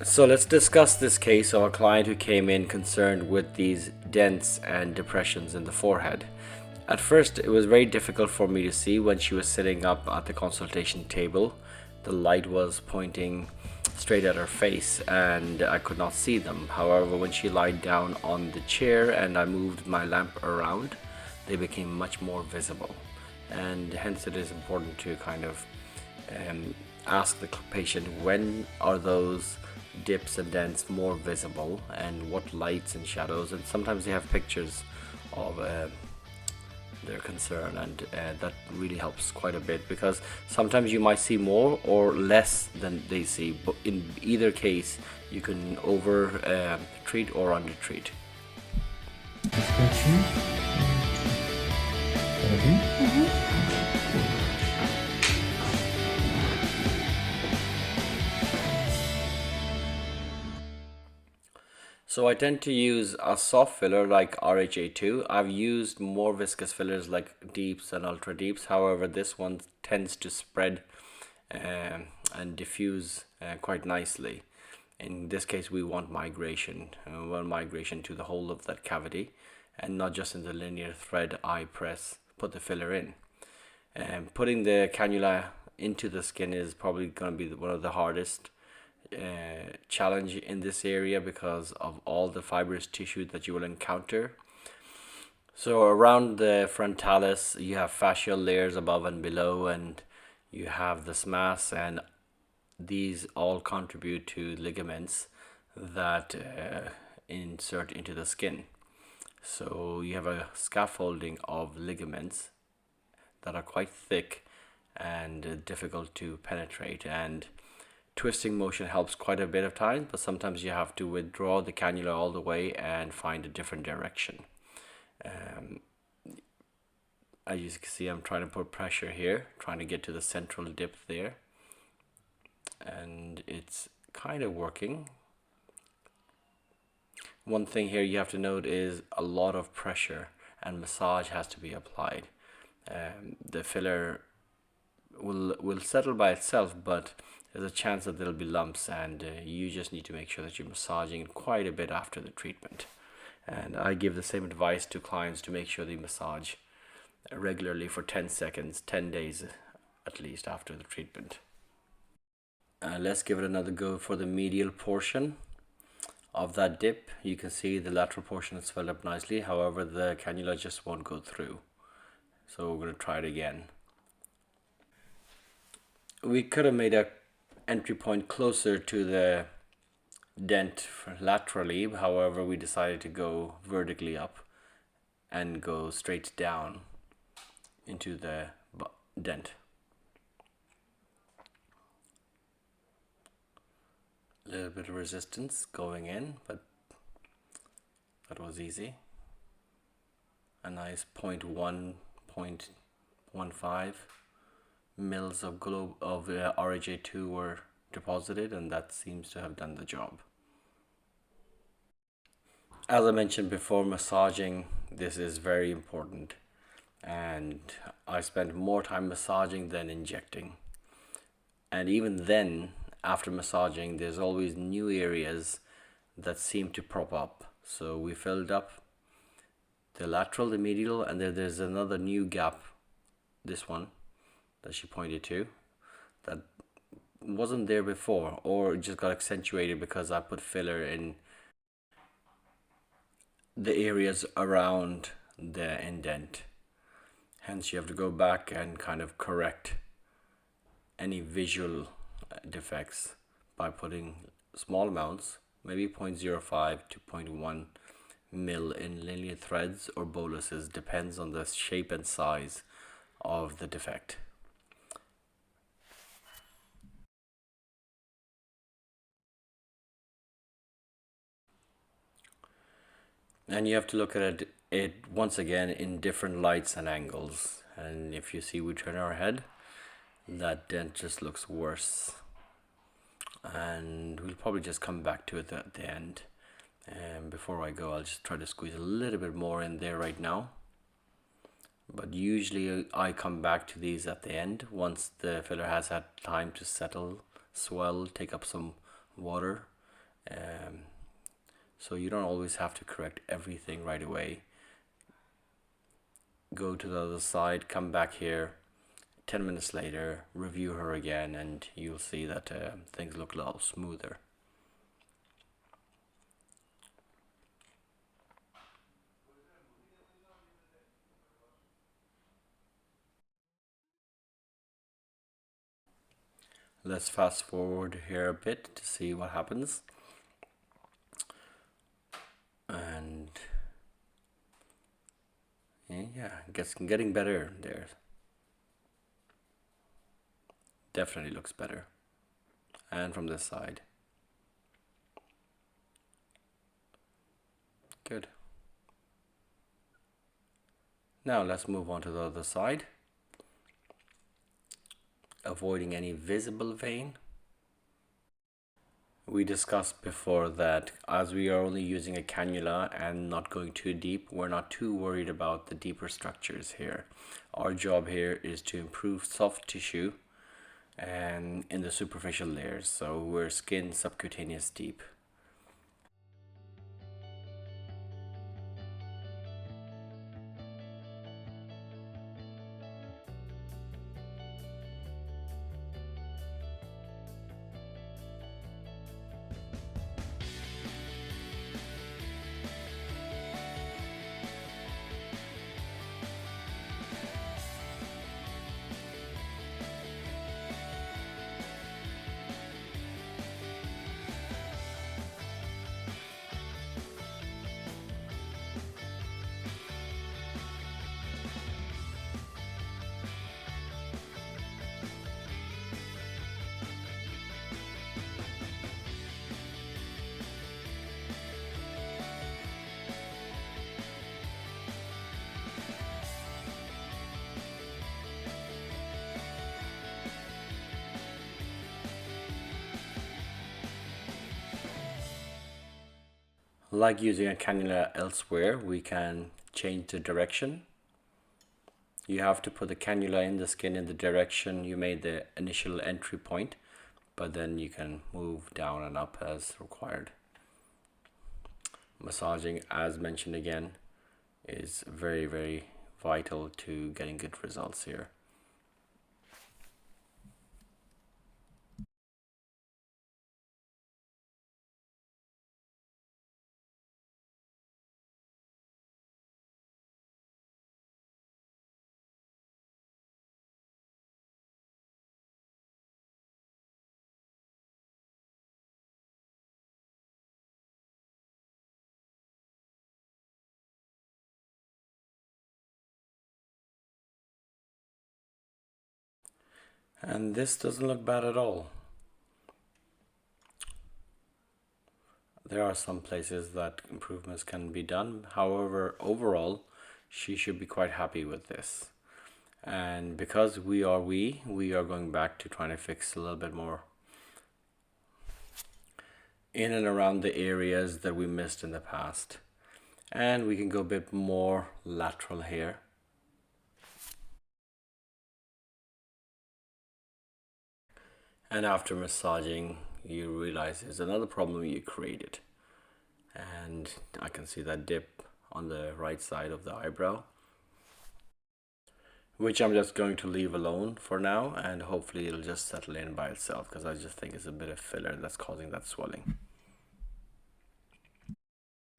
So let's discuss this case of a client who came in concerned with these dents and depressions in the forehead. At first, it was very difficult for me to see when she was sitting up at the consultation table. The light was pointing straight at her face and I could not see them. However, when she lied down on the chair and I moved my lamp around, they became much more visible. And hence, it is important to kind of ask the patient when are those dips and dents more visible and what lights and shadows, and sometimes they have pictures of their concern, and that really helps quite a bit because sometimes you might see more or less than they see, but in either case you can over treat or under treat. Scratching. So I tend to use a soft filler like RHA2. I've used more viscous fillers like deeps and ultra deeps. However, this one tends to spread and diffuse quite nicely. In this case, we want migration, migration to the whole of that cavity, and not just in the linear thread I put the filler in. Putting the cannula into the skin is probably going to be one of the hardest challenge in this area because of all the fibrous tissue that you will encounter. So around the frontalis you have fascial layers above and below, and you have the SMAS, and these all contribute to ligaments that insert into the skin. So you have a scaffolding of ligaments that are quite thick and difficult to penetrate, and twisting motion helps quite a bit of time, but sometimes you have to withdraw the cannula all the way and find a different direction. As you can see, I'm trying to put pressure here, trying to get to the central dip there, and it's kind of working. One thing here you have to note is a lot of pressure and massage has to be applied. The filler will settle by itself, but there's a chance that there'll be lumps, and you just need to make sure that you're massaging quite a bit after the treatment. And I give the same advice to clients to make sure they massage regularly for 10 seconds, 10 days at least after the treatment. Let's give it another go for the medial portion of that dip. You can see the lateral portion has swelled up nicely, however the cannula just won't go through. So we're going to try it again. We could have made a entry point closer to the dent laterally, however we decided to go vertically up and go straight down into the dent. A little bit of resistance going in, but that was easy. A nice 0.1, 0.15 mils of RHA2 were deposited, and that seems to have done the job. As I mentioned before, massaging, this is very important, and I spent more time massaging than injecting. And even then, after massaging, there's always new areas that seem to prop up. So we filled up the lateral, the medial, and then there's another new gap, this one that she pointed to, that wasn't there before, or it just got accentuated because I put filler in the areas around the indent. Hence you have to go back and kind of correct any visual defects by putting small amounts, maybe 0.05 to 0.1 mil in linear threads or boluses, depends on the shape and size of the defect. And you have to look at it once again in different lights and angles. And if you see we turn our head, that dent just looks worse. And we'll probably just come back to it at the end. And before I go, I'll just try to squeeze a little bit more in there right now. But usually I come back to these at the end once the filler has had time to settle, swell, take up some water. Um, so you don't always have to correct everything right away. Go to the other side, come back here, 10 minutes later, review her again, and you'll see that things look a little smoother. Let's fast forward here a bit to see what happens. And yeah, getting better there. Definitely looks better. And from this side. Good. Now let's move on to the other side. Avoiding any visible vein. We discussed before that as we are only using a cannula and not going too deep, we're not too worried about the deeper structures here. Our job here is to improve soft tissue and in the superficial layers, so we're skin subcutaneous deep. Like using a cannula elsewhere, we can change the direction. You have to put the cannula in the skin in the direction you made the initial entry point, but then you can move down and up as required. Massaging, as mentioned again, is very, very vital to getting good results here. And this doesn't look bad at all. There are some places that improvements can be done. However, overall, she should be quite happy with this. And because we are going back to trying to fix a little bit more in and around the areas that we missed in the past. And we can go a bit more lateral here. And after massaging, you realize there's another problem you created. And I can see that dip on the right side of the eyebrow, which I'm just going to leave alone for now, and hopefully it'll just settle in by itself, because I just think it's a bit of filler that's causing that swelling.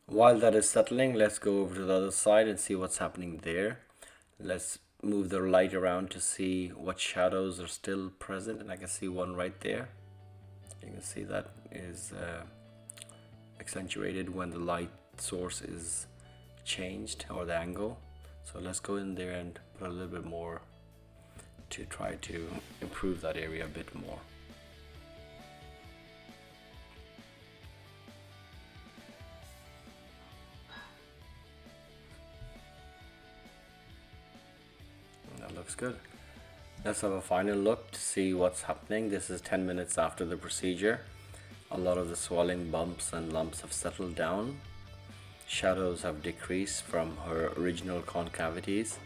While that is settling, let's go over to the other side and see what's happening there. Let's move the light around to see what shadows are still present, and I can see one right there. You can see that is accentuated when the light source is changed, or the angle. So let's go in there and put a little bit more to try to improve that area a bit more. That looks good. Let's have a final look to see what's happening. This is 10 minutes after the procedure. A lot of the swelling, bumps and lumps have settled down. Shadows have decreased from her original concavities,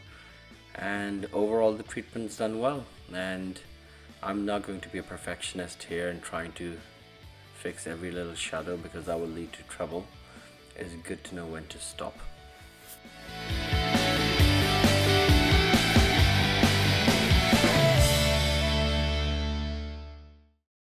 and overall the treatment's done well. And I'm not going to be a perfectionist here and trying to fix every little shadow because that will lead to trouble. It's good to know when to stop.